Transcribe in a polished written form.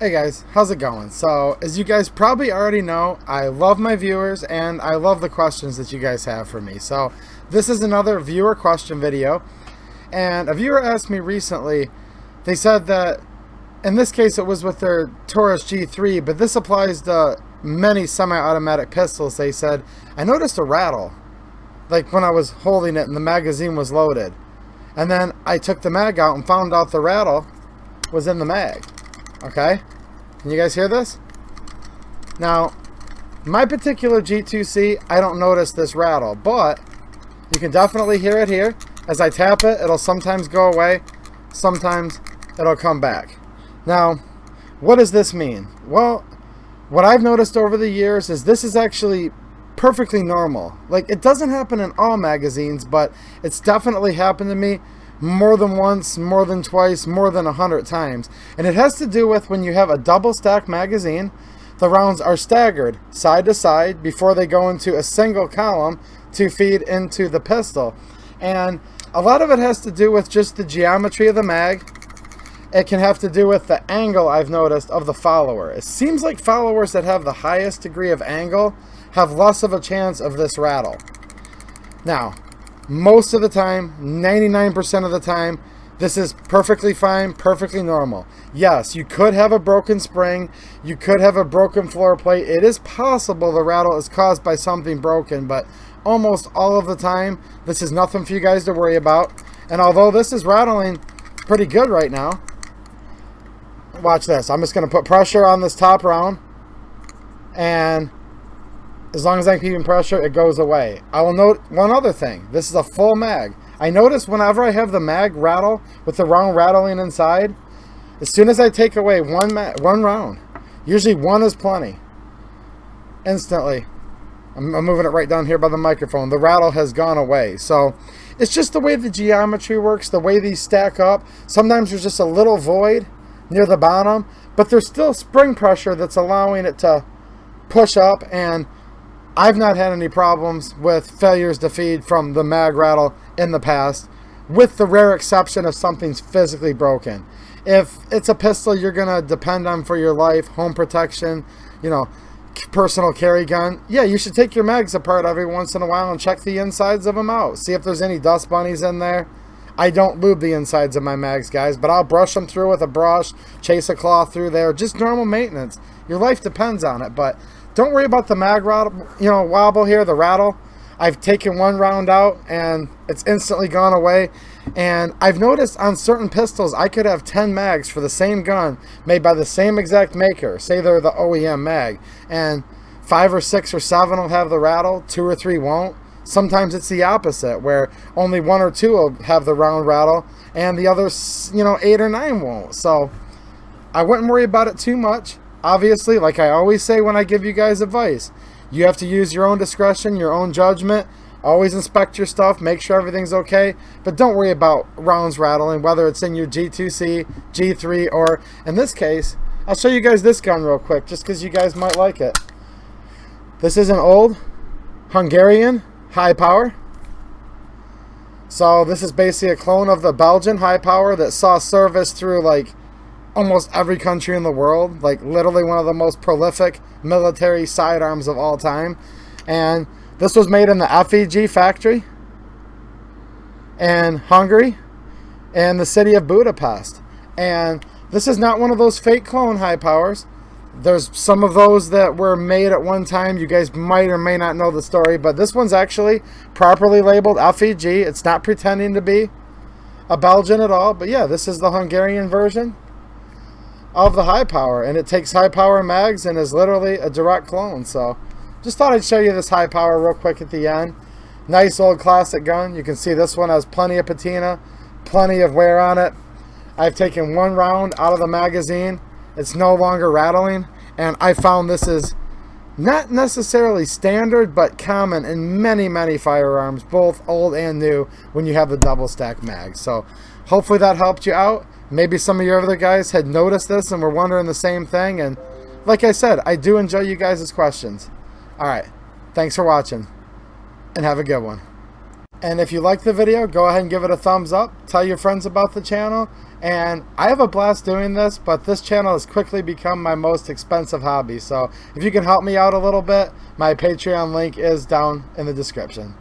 Hey guys, how's it going? So, as you guys probably already know, I love my viewers and I love the questions that you guys have for me. So, this is another viewer question video. And a viewer asked me recently, they said that, in this case it was with their Taurus G3, but this applies to many semi-automatic pistols. They said, I noticed a rattle, like when I was holding it and the magazine was loaded. And then I took the mag out and found out the rattle was in the mag. Okay, can you guys hear this? Now, my particular G2C, I don't notice this rattle, but you can definitely hear it here. As I tap it, it'll sometimes go away, sometimes it'll come back. Now, what does this mean? Well, what I've noticed over the years is this is actually perfectly normal. Like, it doesn't happen in all magazines, but it's definitely happened to me more than once, more than twice, more than 100 times. And it has to do with when you have a double stack magazine, the rounds are staggered side to side before they go into a single column to feed into the pistol. And a lot of it has to do with just the geometry of the mag. It can have to do with the angle, I've noticed, of the follower. It seems like followers that have the highest degree of angle have less of a chance of this rattle. Now, most of the time, 99% of the time, this is perfectly fine, perfectly normal. Yes, you could have a broken spring, you could have a broken floor plate. It is possible the rattle is caused by something broken, but almost all of the time, this is nothing for you guys to worry about. And although this is rattling pretty good right now, watch this. I'm just going to put pressure on this top round, and as long as I'm keeping pressure, it goes away. I will note one other thing. This is a full mag. I notice whenever I have the mag rattle with the round rattling inside, as soon as I take away one round, usually one is plenty, instantly, I'm moving it right down here by the microphone, the rattle has gone away. So it's just the way the geometry works, the way these stack up. Sometimes there's just a little void near the bottom, but there's still spring pressure that's allowing it to push up, and I've not had any problems with failures to feed from the mag rattle in the past, with the rare exception of something's physically broken. If it's a pistol you're going to depend on for your life, home protection, you know, personal carry gun, yeah, you should take your mags apart every once in a while and check the insides of them out. See if there's any dust bunnies in there. I don't lube the insides of my mags, guys, but I'll brush them through with a brush, chase a cloth through there, just normal maintenance. Your life depends on it, but don't worry about the mag rattle, wobble here, the rattle. I've taken one round out and it's instantly gone away. And I've noticed on certain pistols, I could have 10 mags for the same gun made by the same exact maker. Say they're the OEM mag, and 5 or 6 or 7 will have the rattle, 2 or 3 won't. Sometimes it's the opposite, where only 1 or 2 will have the round rattle and the others, 8 or 9 won't. So I wouldn't worry about it too much. Obviously, like I always say when I give you guys advice, you have to use your own discretion, your own judgment. Always inspect your stuff, make sure everything's okay, but don't worry about rounds rattling, whether it's in your G2C, G3, or in this case, I'll show you guys this gun real quick, just because you guys might like it. This is an old Hungarian HiPower. So this is basically a clone of the Belgian HiPower that saw service through like almost every country in the world, like literally one of the most prolific military sidearms of all time. And this was made in the FEG factory in Hungary and the city of Budapest. And this is not one of those fake clone HiPowers. There's some of those that were made at one time. You guys might or may not know the story, but this one's actually properly labeled FEG. It's not pretending to be a Belgian at all, but yeah, this is the Hungarian version of the HiPower, and it takes HiPower mags and is literally a direct clone. So just thought I'd show you this HiPower real quick at the end. Nice old classic gun. You can see this one has plenty of patina, plenty of wear on it. I've taken one round out of the magazine. It's no longer rattling, and I found this is not necessarily standard, but common in many, many firearms, both old and new, when you have the double stack mag. So hopefully that helped you out. Maybe some of your other guys had noticed this and were wondering the same thing. And like I said, I do enjoy you guys' questions. All right. Thanks for watching, and have a good one. And if you like the video, go ahead and give it a thumbs up. Tell your friends about the channel. And I have a blast doing this, but this channel has quickly become my most expensive hobby. So if you can help me out a little bit, my Patreon link is down in the description.